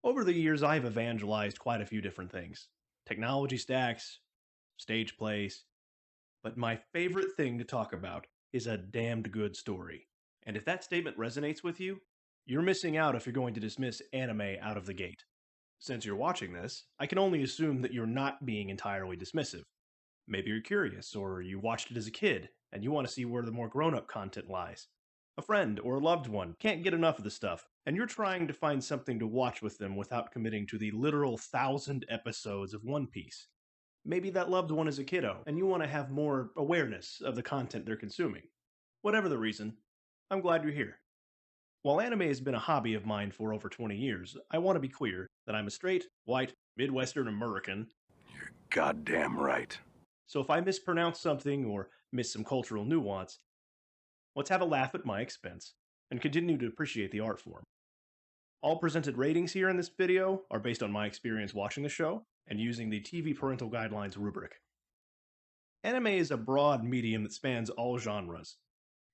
Over the years, I've evangelized quite a few different things: technology stacks, stage plays, but my favorite thing to talk about is a damned good story. And if that statement resonates with you, you're missing out if you're going to dismiss anime out of the gate. Since you're watching this, I can only assume that you're not being entirely dismissive. Maybe you're curious, or you watched it as a kid, and you want to see where the more grown up content lies. A friend or a loved one can't get enough of the stuff, and you're trying to find something to watch with them without committing to the literal 1,000 episodes of One Piece. Maybe that loved one is a kiddo, and you want to have more awareness of the content they're consuming. Whatever the reason, I'm glad you're here. While anime has been a hobby of mine for over 20 years, I want to be clear that I'm a straight, white, Midwestern American. You're goddamn right. So if I mispronounce something or miss some cultural nuance, let's have a laugh at my expense and continue to appreciate the art form. All presented ratings here in this video are based on my experience watching the show and using the TV Parental Guidelines rubric. Anime is a broad medium that spans all genres.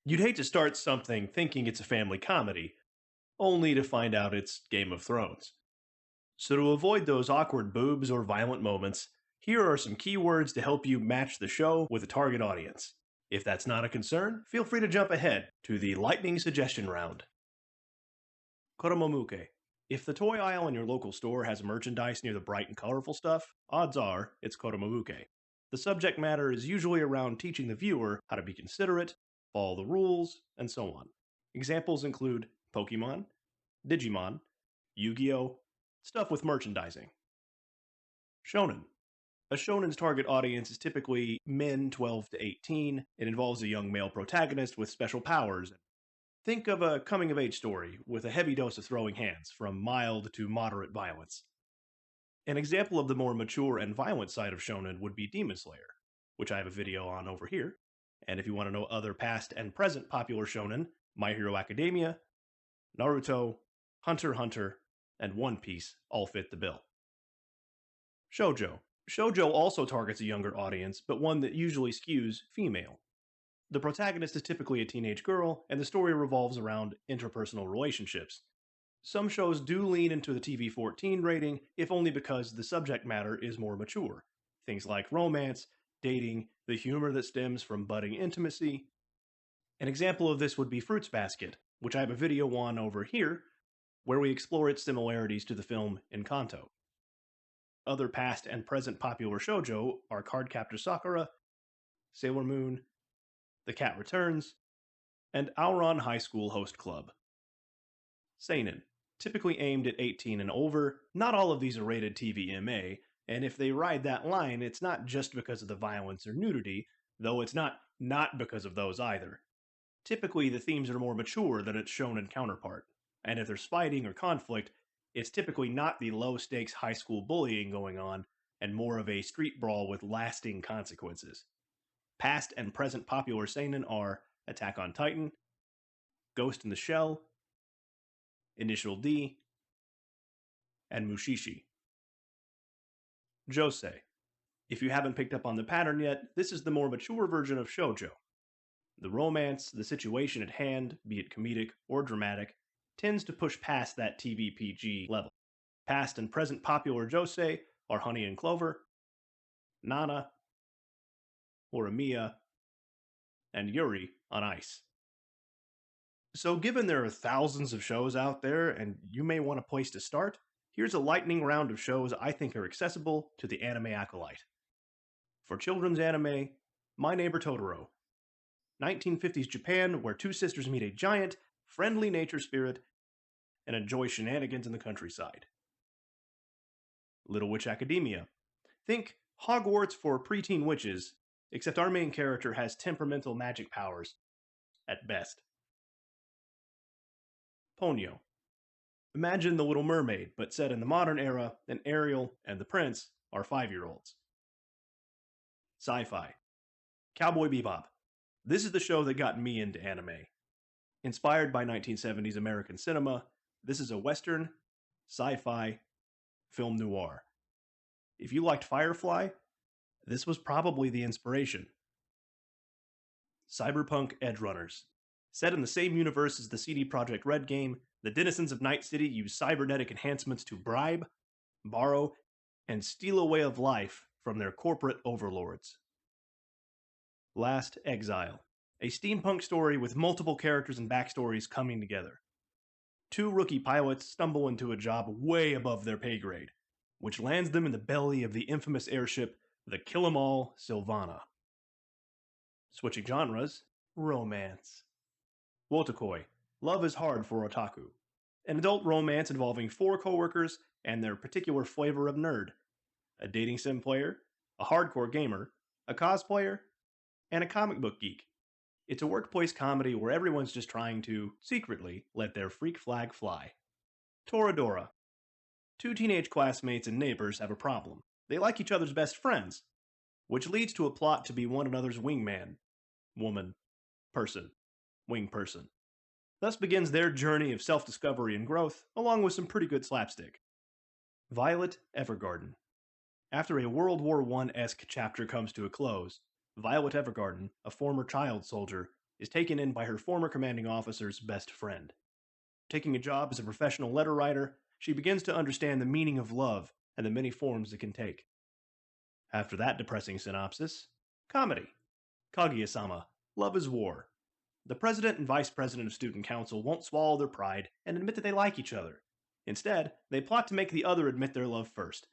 You'd hate to start something thinking it's a family comedy, only to find out it's Game of Thrones. So to avoid those awkward boobs or violent moments, here are some keywords to help you match the show with a target audience. If that's not a concern, feel free to jump ahead to the lightning suggestion round. Koromomuke. If the toy aisle in your local store has merchandise near the bright and colorful stuff, odds are it's Koromomuke. The subject matter is usually around teaching the viewer how to be considerate, follow the rules, and so on. Examples include Pokemon, Digimon, Yu-Gi-Oh!, stuff with merchandising. Shonen. A shonen's target audience is typically men 12 to 18. It involves a young male protagonist with special powers. Think of a coming-of-age story with a heavy dose of throwing hands, from mild to moderate violence. An example of the more mature and violent side of shonen would be Demon Slayer, which I have a video on over here. And if you want to know other past and present popular shonen, My Hero Academia, Naruto, Hunter x Hunter, and One Piece all fit the bill. Shoujo. Shoujo also targets a younger audience, but one that usually skews female. The protagonist is typically a teenage girl, and the story revolves around interpersonal relationships. Some shows do lean into the TV-14 rating, if only because the subject matter is more mature. Things like romance, dating, the humor that stems from budding intimacy. An example of this would be Fruits Basket, which I have a video on over here, where we explore its similarities to the film Encanto. Other past and present popular shoujo are Cardcaptor Sakura, Sailor Moon, The Cat Returns, and Ouran High School Host Club. Seinen. Typically aimed at 18 and over, not all of these are rated TVMA, and if they ride that line, it's not just because of the violence or nudity, though it's not because of those either. Typically, the themes are more mature than its shonen counterpart, and if there's fighting or conflict, it's typically not the low-stakes high school bullying going on, and more of a street brawl with lasting consequences. Past and present popular seinen are Attack on Titan, Ghost in the Shell, Initial D, and Mushishi. Josei. If you haven't picked up on the pattern yet, this is the more mature version of shoujo. The romance, the situation at hand, be it comedic or dramatic, tends to push past that TV PG level. Past and present popular josei are Honey and Clover, Nana, Horimiya, and Yuri on Ice. So given there are thousands of shows out there, and you may want a place to start, here's a lightning round of shows I think are accessible to the anime acolyte. For children's anime, My Neighbor Totoro. 1950s Japan, where two sisters meet a giant, friendly nature spirit and enjoy shenanigans in the countryside. Little Witch Academia. Think Hogwarts for preteen witches, except our main character has temperamental magic powers, at best. Ponyo. Imagine The Little Mermaid, but set in the modern era, and Ariel and the prince are 5-year-olds. Sci-Fi. Cowboy Bebop. This is the show that got me into anime. Inspired by 1970s American cinema, this is a western, sci-fi, film noir. If you liked Firefly, this was probably the inspiration. Cyberpunk Edgerunners. Set in the same universe as the CD Projekt Red game, The denizens of Night City use cybernetic enhancements to bribe, borrow, and steal a way of life from their corporate overlords. Last Exile, a steampunk story with multiple characters and backstories coming together. Two rookie pilots stumble into a job way above their pay grade, which lands them in the belly of the infamous airship the Kill 'Em All Sylvana. Switching genres, romance. Wotakoi, Love is Hard for Otaku. An adult romance involving four coworkers and their particular flavor of nerd. A dating sim player, a hardcore gamer, a cosplayer, and a comic book geek. It's a workplace comedy where everyone's just trying to, secretly, let their freak flag fly. Toradora. Two teenage classmates and neighbors have a problem. They like each other's best friends, which leads to a plot to be one another's wingman. Woman. Person. Wing person. Thus begins their journey of self-discovery and growth, along with some pretty good slapstick. Violet Evergarden. After a World War I-esque chapter comes to a close, Violet Evergarden, a former child soldier, is taken in by her former commanding officer's best friend. Taking a job as a professional letter writer, she begins to understand the meaning of love and the many forms it can take. After that depressing synopsis, comedy. Kaguya-sama, Love is War. The president and vice president of student council won't swallow their pride and admit that they like each other. Instead, they plot to make the other admit their love first.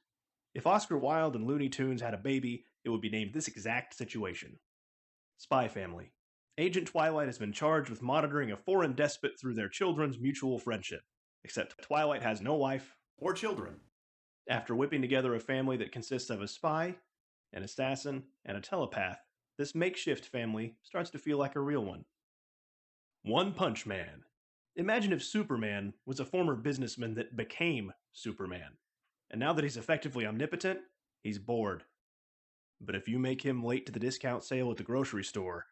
If Oscar Wilde and Looney Tunes had a baby, it would be named this exact situation. Spy Family. Agent Twilight has been charged with monitoring a foreign despot through their children's mutual friendship. Except Twilight has no wife or children. After whipping together a family that consists of a spy, an assassin, and a telepath, this makeshift family starts to feel like a real one. One Punch Man. Imagine if Superman was a former businessman that became Superman. And now that he's effectively omnipotent, he's bored. But if you make him late to the discount sale at the grocery store,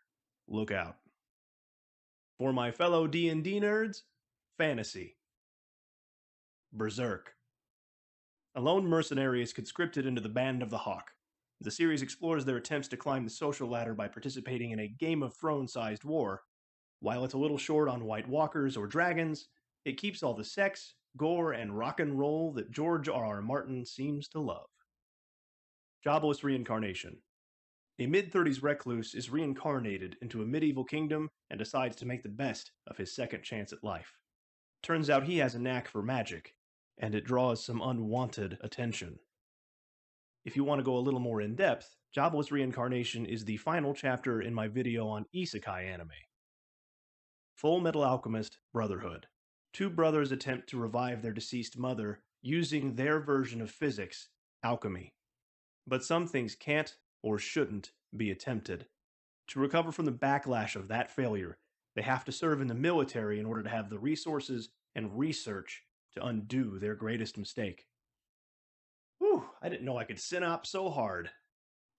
look out. For my fellow D&D nerds, fantasy. Berserk. A lone mercenary is conscripted into the Band of the Hawk. The series explores their attempts to climb the social ladder by participating in a Game of Thrones-sized war. While it's a little short on White Walkers or dragons, it keeps all the sex, gore, and rock and roll that George R.R. Martin seems to love. Jobless Reincarnation. A mid-30s recluse is reincarnated into a medieval kingdom and decides to make the best of his second chance at life. Turns out he has a knack for magic, and it draws some unwanted attention. If you want to go a little more in-depth, Jobless Reincarnation is the final chapter in my video on isekai anime. Full Metal Alchemist Brotherhood. Two brothers attempt to revive their deceased mother using their version of physics, alchemy. But some things can't or shouldn't be attempted. To recover from the backlash of that failure, they have to serve in the military in order to have the resources and research to undo their greatest mistake. Whew, I didn't know I could synopse so hard.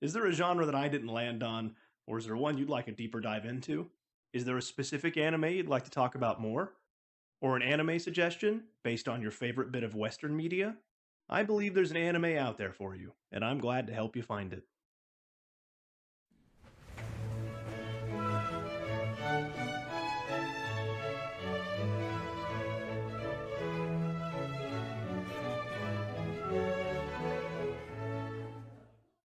Is there a genre that I didn't land on, or is there one you'd like a deeper dive into? Is there a specific anime you'd like to talk about more? Or an anime suggestion based on your favorite bit of Western media? I believe there's an anime out there for you, and I'm glad to help you find it.